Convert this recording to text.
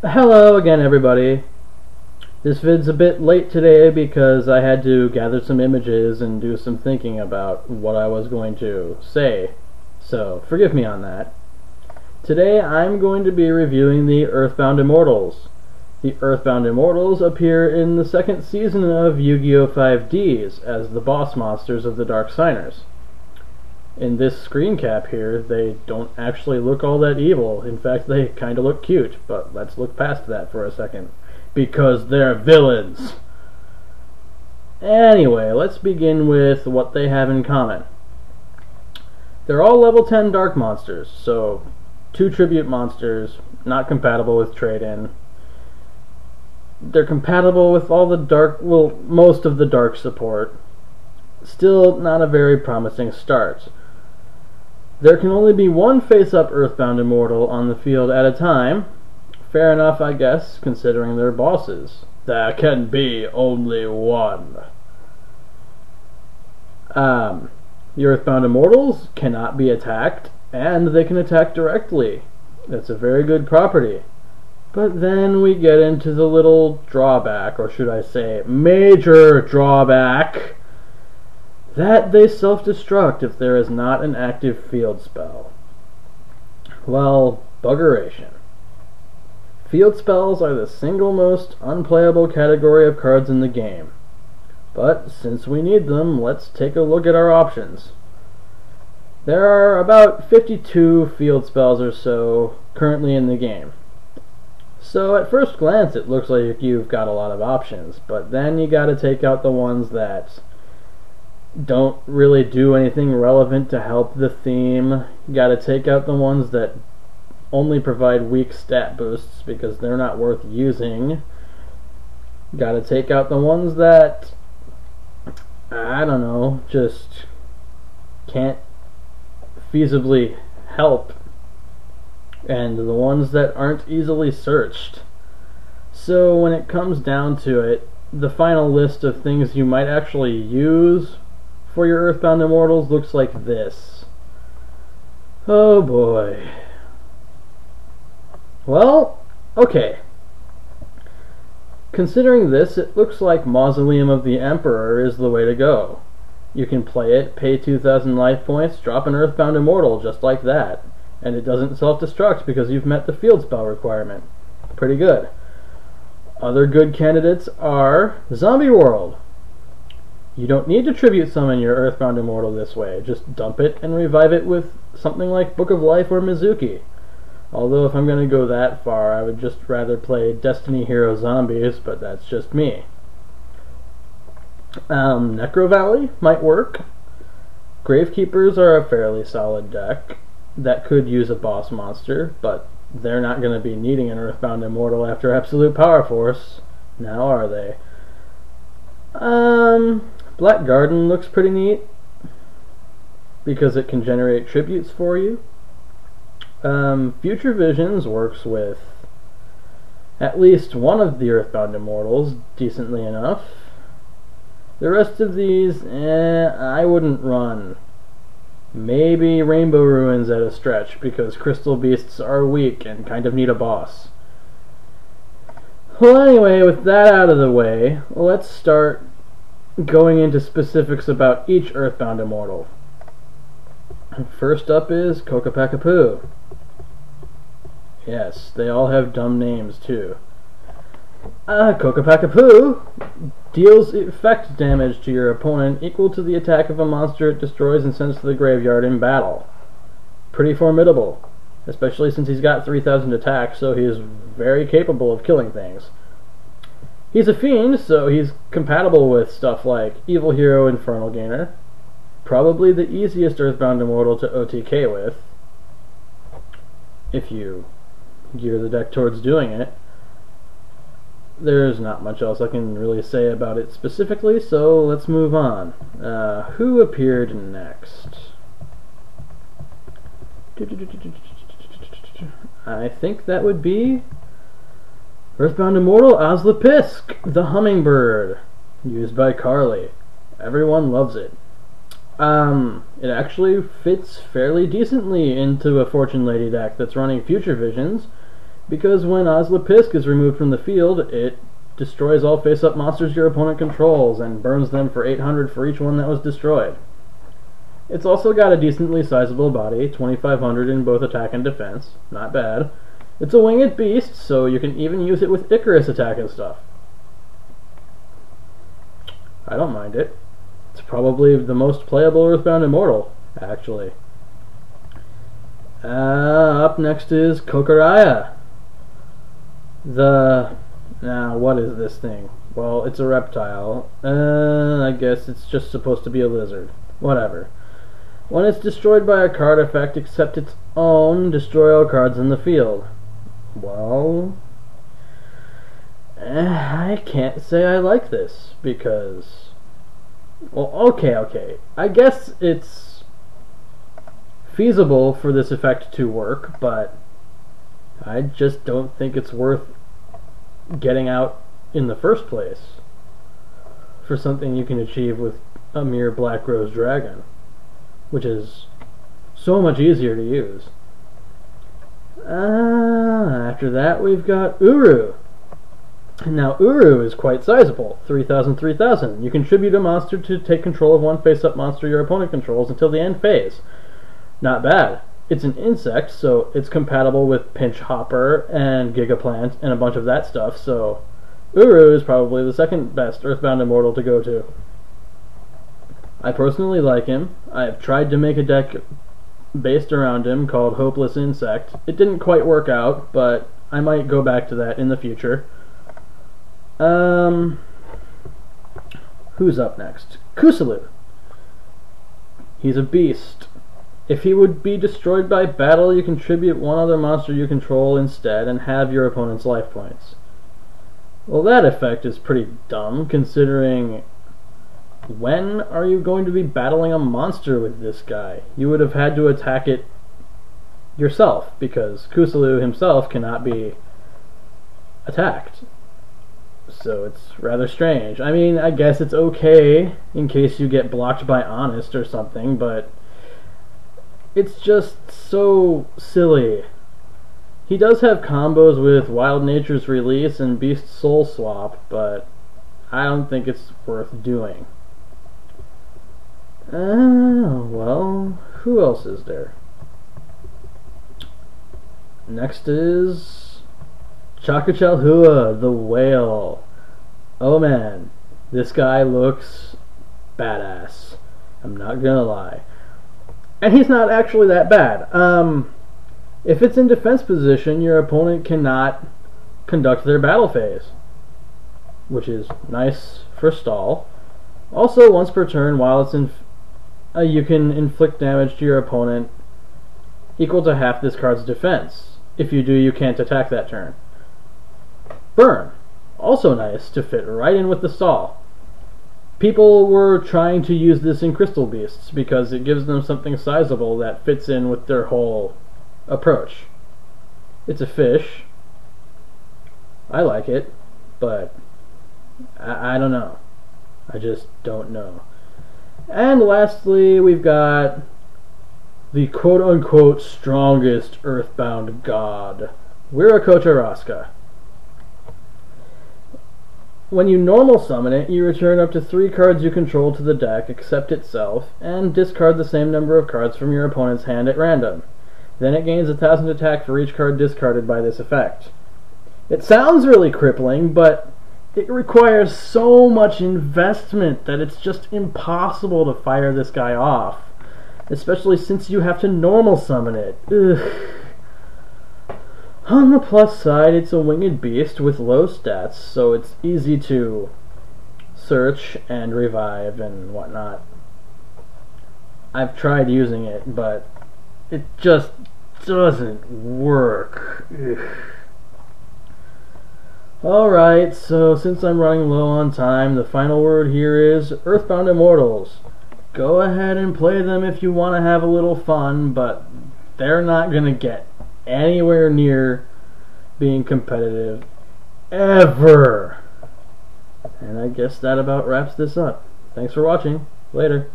Hello again, everybody. This vid's a bit late today because I had to gather some images and do some thinking about what I was going to say, so forgive me on that. Today I'm going to be reviewing the Earthbound Immortals. The Earthbound Immortals appear in the second season of Yu-Gi-Oh! 5Ds as the boss monsters of the Dark Signers. In this screen cap here, they don't actually look all that evil. In fact, they kinda look cute, but let's look past that for a second. Because they're villains! Anyway, let's begin with what they have in common. They're all level 10 dark monsters, so 2 tribute monsters, not compatible with trade-in. They're compatible with all the dark, well, most of the dark support. Still not a very promising start. There can only be one face-up Earthbound Immortal on the field at a time. Fair enough, I guess, considering they're bosses. There can be only one. The Earthbound Immortals cannot be attacked, and they can attack directly. That's a very good property. But then we get into the little drawback, or should I say major drawback, that they self-destruct if there is not an active field spell. Well, buggeration. Field spells are the single most unplayable category of cards in the game. But since we need them, let's take a look at our options. There are about 52 field spells or so currently in the game. So at first glance it looks like you've got a lot of options, but then you gotta take out the ones that don't really do anything relevant to help the theme. You gotta take out the ones that only provide weak stat boosts because they're not worth using. Gotta take out the ones that, I don't know, just can't feasibly help, and the ones that aren't easily searched. So when it comes down to it, the final list of things you might actually use for your Earthbound Immortals looks like this. Oh boy. Well, okay. Considering this, it looks like Mausoleum of the Emperor is the way to go. You can play it, pay 2,000 life points, drop an Earthbound Immortal just like that, and it doesn't self-destruct because you've met the field spell requirement. Pretty good. Other good candidates are Zombie World. You don't need to tribute summon your Earthbound Immortal this way. Just dump it and revive it with something like Book of Life or Mizuki. Although if I'm going to go that far, I would just rather play Destiny Hero Zombies, but that's just me. Necro Valley might work. Gravekeepers are a fairly solid deck that could use a boss monster, but they're not going to be needing an Earthbound Immortal after Absolute Power Force. Now are they? Black Garden looks pretty neat because it can generate tributes for you. Future Visions works with at least one of the Earthbound Immortals decently enough. The rest of these, I wouldn't run. Maybe Rainbow Ruins at a stretch because Crystal Beasts are weak and kind of need a boss. Well, anyway, with that out of the way, let's start going into specifics about each Earthbound Immortal. First up is Kokopakapu. Yes, they all have dumb names too. Kokopakapu deals effect damage to your opponent equal to the attack of a monster it destroys and sends to the graveyard in battle. Pretty formidable, especially since he's got 3,000 attack, so he is very capable of killing things. He's a fiend, so he's compatible with stuff like Evil Hero Infernal Gainer. Probably the easiest Earthbound Immortal to OTK with, if you gear the deck towards doing it. There's not much else I can really say about it specifically, so let's move on. Who appeared next? I think that would be Earthbound Immortal Ozlapisk, the Hummingbird, used by Carly. Everyone loves it. It actually fits fairly decently into a Fortune Lady deck that's running Future Visions, because when Ozlapisk is removed from the field, it destroys all face-up monsters your opponent controls and burns them for 800 for each one that was destroyed. It's also got a decently sizable body, 2500 in both attack and defense. Not bad. It's a winged beast, so you can even use it with Icarus attack and stuff. I don't mind it. It's probably the most playable Earthbound Immortal, actually. Up next is Kokoraya. Now, what is this thing? Well, it's a reptile. I guess it's just supposed to be a lizard. Whatever. When it's destroyed by a card effect except its own, destroy all cards in the field. Well, I can't say I like this, because... Well, okay. I guess it's feasible for this effect to work, but I just don't think it's worth getting out in the first place for something you can achieve with a mere Black Rose Dragon, which is so much easier to use. After that we've got Uru. Now Uru is quite sizable, 3000, 3000. You contribute a monster to take control of one face-up monster your opponent controls until the end phase. Not bad. It's an insect, so it's compatible with Pinch Hopper and Gigaplant and a bunch of that stuff, so Uru is probably the second best Earthbound Immortal to go to. I personally like him. I've tried to make a deck based around him called Hopeless Insect. It didn't quite work out, but I might go back to that in the future. Who's up next? Kusalu. He's a beast. If he would be destroyed by battle, you contribute one other monster you control instead and have your opponent's life points. Well, that effect is pretty dumb, considering when are you going to be battling a monster with this guy? You would have had to attack it yourself, because Kusalu himself cannot be attacked. So it's rather strange. I mean, I guess it's okay in case you get blocked by Honest or something, but it's just so silly. He does have combos with Wild Nature's Release and Beast Soul Swap, but I don't think it's worth doing. Well, who else is there? Next is Chakachalhua, the whale. Oh man, this guy looks badass. I'm not gonna lie. And he's not actually that bad. If it's in defense position, your opponent cannot conduct their battle phase, which is nice for stall. Also, once per turn, while it's in, you can inflict damage to your opponent equal to half this card's defense. If you do, you can't attack that turn. Burn. Also nice to fit right in with the stall. People were trying to use this in Crystal Beasts because it gives them something sizable that fits in with their whole approach. It's a fish. I like it, but I don't know. I just don't know. And lastly, we've got the quote-unquote strongest Earthbound god, Wiracocha. When you normal summon it, you return up to 3 cards you control to the deck except itself, and discard the same number of cards from your opponent's hand at random. Then it gains 1000 attack for each card discarded by this effect. It sounds really crippling, but it requires so much investment that it's just impossible to fire this guy off, especially since you have to normal summon it. Ugh. On the plus side, it's a winged beast with low stats, so it's easy to search and revive and whatnot. I've tried using it, but it just doesn't work. Ugh. Alright, so since I'm running low on time, the final word here is Earthbound Immortals. Go ahead and play them if you want to have a little fun, but they're not going to get anywhere near being competitive ever. And I guess that about wraps this up. Thanks for watching. Later.